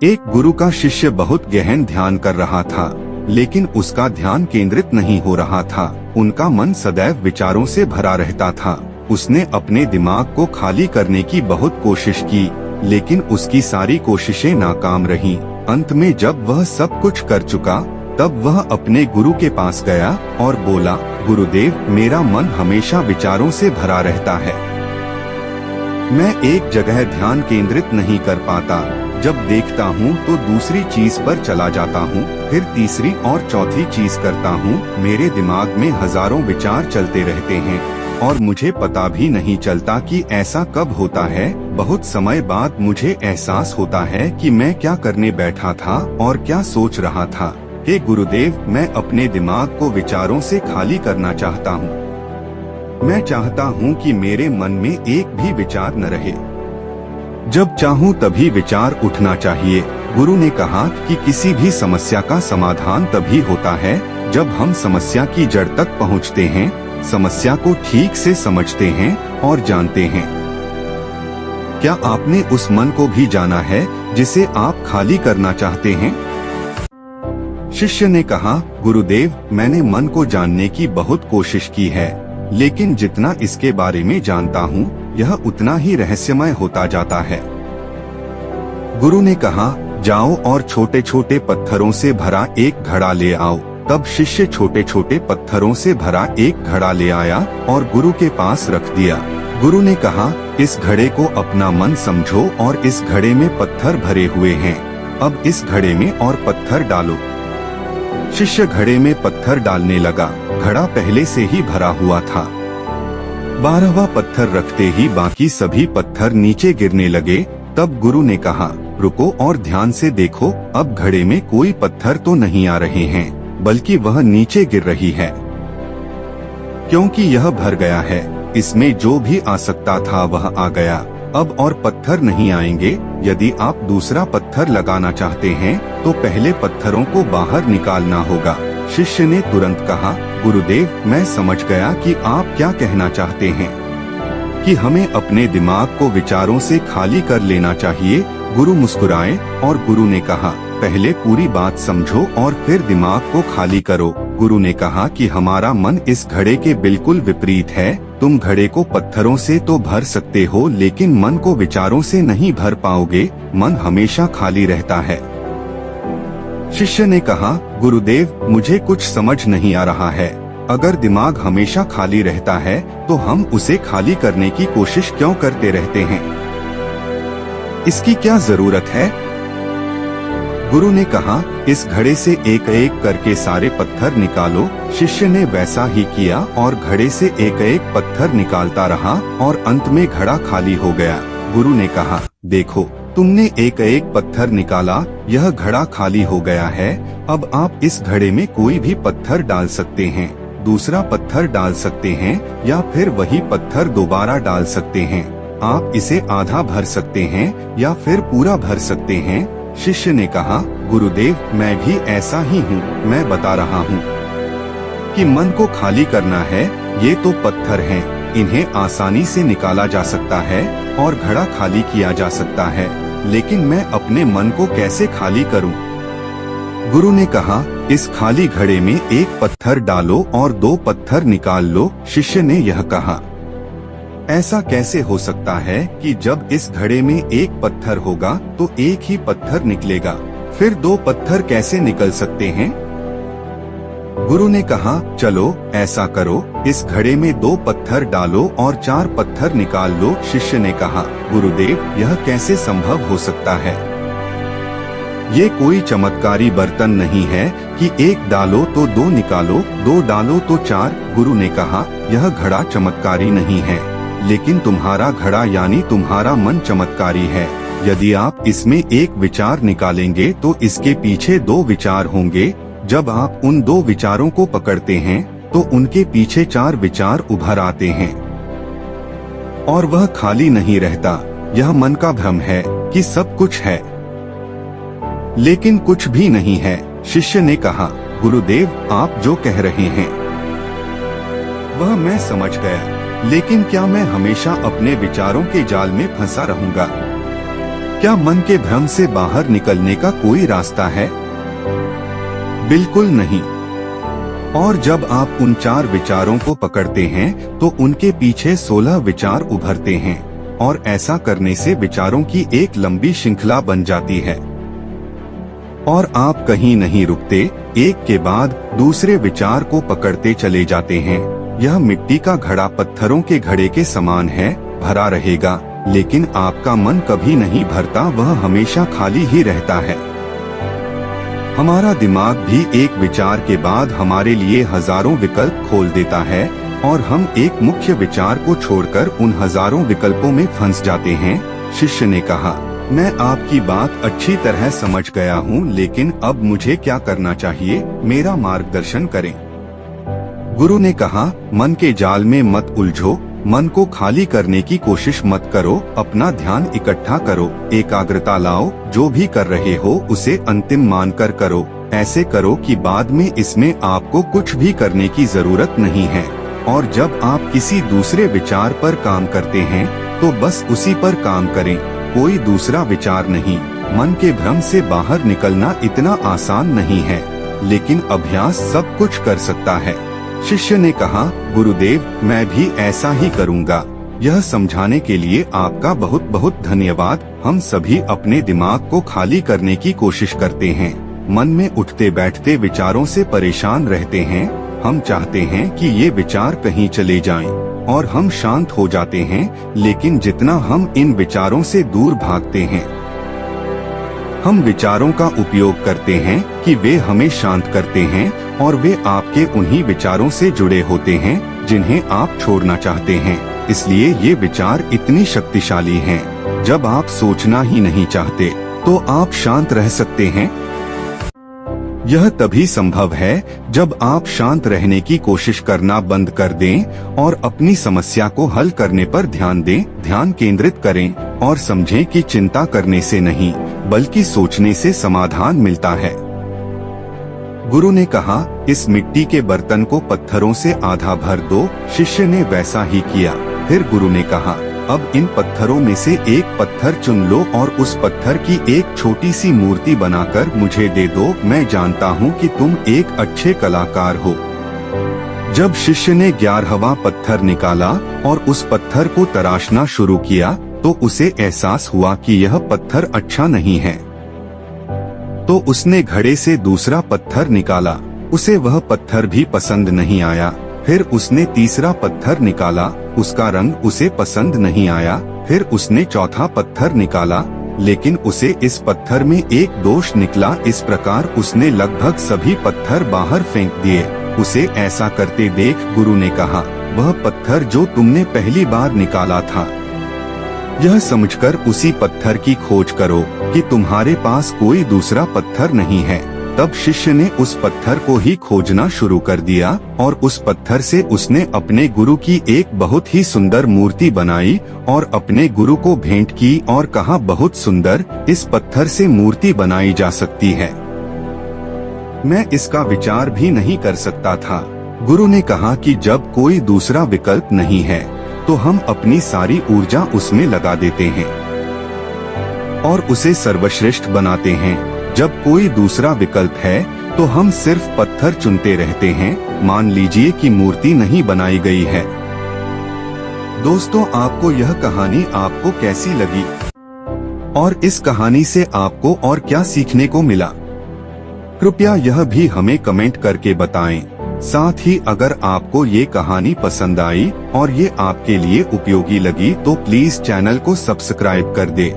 एक गुरु का शिष्य बहुत गहन ध्यान कर रहा था, लेकिन उसका ध्यान केंद्रित नहीं हो रहा था। उनका मन सदैव विचारों से भरा रहता था। उसने अपने दिमाग को खाली करने की बहुत कोशिश की, लेकिन उसकी सारी कोशिशें नाकाम रहीं। अंत में जब वह सब कुछ कर चुका, तब वह अपने गुरु के पास गया और बोला, गुरुदेव, मेरा मन हमेशा विचारों से भरा रहता है। मैं एक जगह ध्यान केंद्रित नहीं कर पाता। जब देखता हूँ तो दूसरी चीज पर चला जाता हूँ, फिर तीसरी और चौथी चीज करता हूँ। मेरे दिमाग में हजारों विचार चलते रहते हैं और मुझे पता भी नहीं चलता कि ऐसा कब होता है। बहुत समय बाद मुझे एहसास होता है कि मैं क्या करने बैठा था और क्या सोच रहा था। हे गुरुदेव, मैं अपने दिमाग को विचारों से खाली करना चाहता हूँ। मैं चाहता हूँ कि मेरे मन में एक भी विचार न रहे। जब चाहूँ तभी विचार उठना चाहिए। गुरु ने कहा कि किसी भी समस्या का समाधान तभी होता है जब हम समस्या की जड़ तक पहुँचते हैं, समस्या को ठीक से समझते हैं और जानते हैं। क्या आपने उस मन को भी जाना है जिसे आप खाली करना चाहते हैं? शिष्य ने कहा, गुरुदेव, मैंने मन को जानने की बहुत कोशिश की है, लेकिन जितना इसके बारे में जानता हूँ, यह उतना ही रहस्यमय होता जाता है। गुरु ने कहा, जाओ और छोटे छोटे पत्थरों से भरा एक घड़ा ले आओ। तब शिष्य छोटे छोटे पत्थरों से भरा एक घड़ा ले आया और गुरु के पास रख दिया। गुरु ने कहा, इस घड़े को अपना मन समझो और इस घड़े में पत्थर भरे हुए हैं। अब इस घड़े में और पत्थर डालो। शिष्य घड़े में पत्थर डालने लगा। घड़ा पहले से ही भरा हुआ था। 12वां पत्थर रखते ही बाकी सभी पत्थर नीचे गिरने लगे। तब गुरु ने कहा, रुको और ध्यान से देखो। अब घड़े में कोई पत्थर तो नहीं आ रहे हैं, बल्कि वह नीचे गिर रही है, क्योंकि यह भर गया है। इसमें जो भी आ सकता था वह आ गया। अब और पत्थर नहीं आएंगे। यदि आप दूसरा पत्थर लगाना चाहते हैं तो पहले पत्थरों को बाहर निकालना होगा। शिष्य ने तुरंत कहा, गुरुदेव, मैं समझ गया कि आप क्या कहना चाहते हैं, कि हमें अपने दिमाग को विचारों से खाली कर लेना चाहिए। गुरु मुस्कुराए और गुरु ने कहा, पहले पूरी बात समझो और फिर दिमाग को खाली करो। गुरु ने कहा कि हमारा मन इस घड़े के बिल्कुल विपरीत है। तुम घड़े को पत्थरों से तो भर सकते हो, लेकिन मन को विचारों से नहीं भर पाओगे। मन हमेशा खाली रहता है। शिष्य ने कहा, गुरुदेव, मुझे कुछ समझ नहीं आ रहा है। अगर दिमाग हमेशा खाली रहता है तो हम उसे खाली करने की कोशिश क्यों करते रहते हैं? इसकी क्या जरूरत है? गुरु ने कहा, इस घड़े से एक एक करके सारे पत्थर निकालो। शिष्य ने वैसा ही किया और घड़े से एक एक पत्थर निकालता रहा और अंत में घड़ा खाली हो गया। गुरु ने कहा, देखो, तुमने एक एक पत्थर निकाला, यह घड़ा खाली हो गया है। अब आप इस घड़े में कोई भी पत्थर डाल सकते हैं, दूसरा पत्थर डाल सकते हैं या फिर वही पत्थर दोबारा डाल सकते हैं। आप इसे आधा भर सकते हैं या फिर पूरा भर सकते हैं। शिष्य ने कहा, गुरुदेव, मैं भी ऐसा ही हूँ। मैं बता रहा हूँ कि मन को खाली करना है। ये तो पत्थर हैं, इन्हें आसानी से निकाला जा सकता है और घड़ा खाली किया जा सकता है, लेकिन मैं अपने मन को कैसे खाली करूँ? गुरु ने कहा, इस खाली घड़े में एक पत्थर डालो और 2 पत्थर निकाल लो। शिष्य ने यह कहा, ऐसा कैसे हो सकता है कि जब इस घड़े में एक पत्थर होगा तो एक ही पत्थर निकलेगा, फिर 2 पत्थर कैसे निकल सकते हैं? गुरु ने कहा, चलो ऐसा करो, इस घड़े में 2 पत्थर डालो और 4 पत्थर निकाल लो। शिष्य ने कहा, गुरुदेव, यह कैसे संभव हो सकता है? ये कोई चमत्कारी बर्तन नहीं है कि 1 डालो तो 2 निकालो, 2 डालो तो 4। गुरु ने कहा, यह घड़ा चमत्कारी नहीं है, लेकिन तुम्हारा घड़ा यानी तुम्हारा मन चमत्कारी है। यदि आप इसमें एक विचार निकालेंगे तो इसके पीछे 2 विचार होंगे। जब आप उन 2 विचारों को पकड़ते हैं तो उनके पीछे 4 विचार उभर आते हैं और वह खाली नहीं रहता। यह मन का भ्रम है कि सब कुछ है, लेकिन कुछ भी नहीं है। शिष्य ने कहा, गुरुदेव, आप जो कह रहे हैं वह मैं समझ गया, लेकिन क्या मैं हमेशा अपने विचारों के जाल में फंसा रहूंगा? क्या मन के भ्रम से बाहर निकलने का कोई रास्ता है? बिल्कुल नहीं। और जब आप उन 4 विचारों को पकड़ते हैं तो उनके पीछे 16 विचार उभरते हैं और ऐसा करने से विचारों की एक लंबी श्रृंखला बन जाती है और आप कहीं नहीं रुकते, एक के बाद दूसरे विचार को पकड़ते चले जाते हैं। यह मिट्टी का घड़ा पत्थरों के घड़े के समान है, भरा रहेगा, लेकिन आपका मन कभी नहीं भरता, वह हमेशा खाली ही रहता है। हमारा दिमाग भी एक विचार के बाद हमारे लिए हजारों विकल्प खोल देता है और हम एक मुख्य विचार को छोड़कर उन हजारों विकल्पों में फंस जाते हैं। शिष्य ने कहा, मैं आपकी बात अच्छी तरह समझ गया हूँ, लेकिन अब मुझे क्या करना चाहिए? मेरा मार्गदर्शन करें। गुरु ने कहा, मन के जाल में मत उलझो, मन को खाली करने की कोशिश मत करो, अपना ध्यान इकट्ठा करो, एकाग्रता लाओ, जो भी कर रहे हो उसे अंतिम मानकर करो। ऐसे करो कि बाद में इसमें आपको कुछ भी करने की जरूरत नहीं है। और जब आप किसी दूसरे विचार पर काम करते हैं तो बस उसी पर काम करें, कोई दूसरा विचार नहीं। मन के भ्रम से बाहर निकलना इतना आसान नहीं है, लेकिन अभ्यास सब कुछ कर सकता है। शिष्य ने कहा, गुरुदेव, मैं भी ऐसा ही करूँगा। यह समझाने के लिए आपका बहुत बहुत धन्यवाद। हम सभी अपने दिमाग को खाली करने की कोशिश करते हैं, मन में उठते बैठते विचारों से परेशान रहते हैं। हम चाहते हैं कि ये विचार कहीं चले जाएं और हम शांत हो जाते हैं, लेकिन जितना हम इन विचारों से दूर भागते हैं, हम विचारों का उपयोग करते हैं कि वे हमें शांत करते हैं और वे आपके उन्हीं विचारों से जुड़े होते हैं जिन्हें आप छोड़ना चाहते हैं। इसलिए ये विचार इतनी शक्तिशाली हैं। जब आप सोचना ही नहीं चाहते तो आप शांत रह सकते हैं। यह तभी संभव है जब आप शांत रहने की कोशिश करना बंद कर दें और अपनी समस्या को हल करने पर ध्यान दें। ध्यान केंद्रित करें और समझें कि चिंता करने से नहीं बल्कि सोचने से समाधान मिलता है। गुरु ने कहा, इस मिट्टी के बर्तन को पत्थरों से आधा भर दो। शिष्य ने वैसा ही किया। फिर गुरु ने कहा, अब इन पत्थरों में से एक पत्थर चुन लो और उस पत्थर की एक छोटी सी मूर्ति बनाकर मुझे दे दो। मैं जानता हूँ कि तुम एक अच्छे कलाकार हो। जब शिष्य ने 11वां पत्थर निकाला और उस पत्थर को तराशना शुरू किया तो उसे एहसास हुआ कि यह पत्थर अच्छा नहीं है। तो उसने घड़े से दूसरा पत्थर निकाला। उसे वह पत्थर भी पसंद नहीं आया। फिर उसने तीसरा पत्थर निकाला, उसका रंग उसे पसंद नहीं आया। फिर उसने चौथा पत्थर निकाला, लेकिन उसे इस पत्थर में एक दोष निकला। इस प्रकार उसने लगभग सभी पत्थर बाहर फेंक दिए। उसे ऐसा करते देख गुरु ने कहा, वह पत्थर जो तुमने पहली बार निकाला था, यह समझकर उसी पत्थर की खोज करो कि तुम्हारे पास कोई दूसरा पत्थर नहीं है। तब शिष्य ने उस पत्थर को ही खोजना शुरू कर दिया और उस पत्थर से उसने अपने गुरु की एक बहुत ही सुंदर मूर्ति बनाई और अपने गुरु को भेंट की और कहा, बहुत सुंदर, इस पत्थर से मूर्ति बनाई जा सकती है। मैं इसका विचार भी नहीं कर सकता था। गुरु ने कहा कि जब कोई दूसरा विकल्प नहीं है तो हम अपनी सारी ऊर्जा उसमें लगा देते हैं और उसे सर्वश्रेष्ठ बनाते हैं। जब कोई दूसरा विकल्प है तो हम सिर्फ पत्थर चुनते रहते हैं। मान लीजिए कि मूर्ति नहीं बनाई गई है। दोस्तों, आपको यह कहानी आपको कैसी लगी और इस कहानी से आपको और क्या सीखने को मिला? कृपया यह भी हमें कमेंट करके बताएं। साथ ही अगर आपको ये कहानी पसंद आई और ये आपके लिए उपयोगी लगी तो प्लीज चैनल को सब्सक्राइब कर दे।